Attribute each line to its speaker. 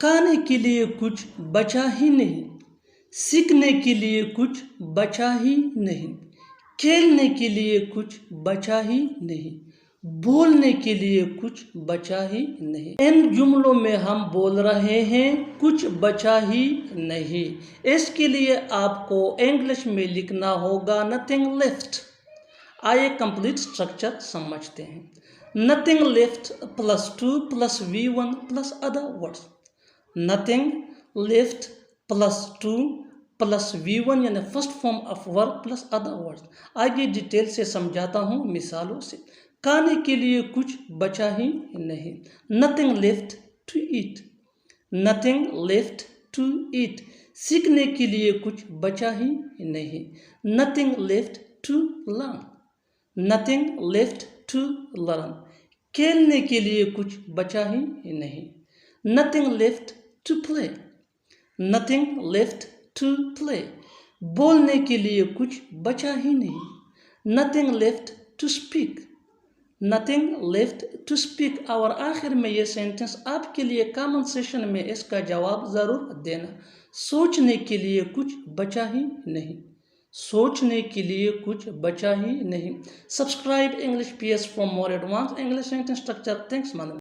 Speaker 1: खाने के लिए कुछ बचा ही नहीं, सीखने के लिए कुछ बचा ही नहीं, खेलने के लिए कुछ बचा ही नहीं, बोलने के लिए कुछ बचा ही नहीं। इन जुमलों में हम बोल रहे हैं कुछ बचा ही नहीं। इसके लिए आपको इंग्लिश में लिखना होगा नथिंग लेफ्ट। आइए कंप्लीट स्ट्रक्चर समझते हैं। Nothing left plus 2 plus V1 plus other words. Nothing left plus 2 plus V1 यानी first form of verb plus other words. आगे डिटेल से समझाता हूँ मिसालों से। खाने के लिए कुछ बचा ही नहीं, nothing left to eat, nothing left to eat. सीखने के लिए कुछ बचा ही नहीं, nothing left to learn, nothing left to learn. खेलने के लिए कुछ बचा ही नहीं, nothing left to play, nothing left to play. बोलने के लिए कुछ बचा ही नहीं, nothing left to speak, nothing left to speak. और आखिर में ये सेंटेंस आपके लिए कमेंट सेशन में इसका जवाब ज़रूर देना। सोचने के लिए कुछ बचा ही नहीं, सोचने के लिए कुछ बचा ही नहीं। Subscribe English PS for more advance English sentence structure. Thanks madam.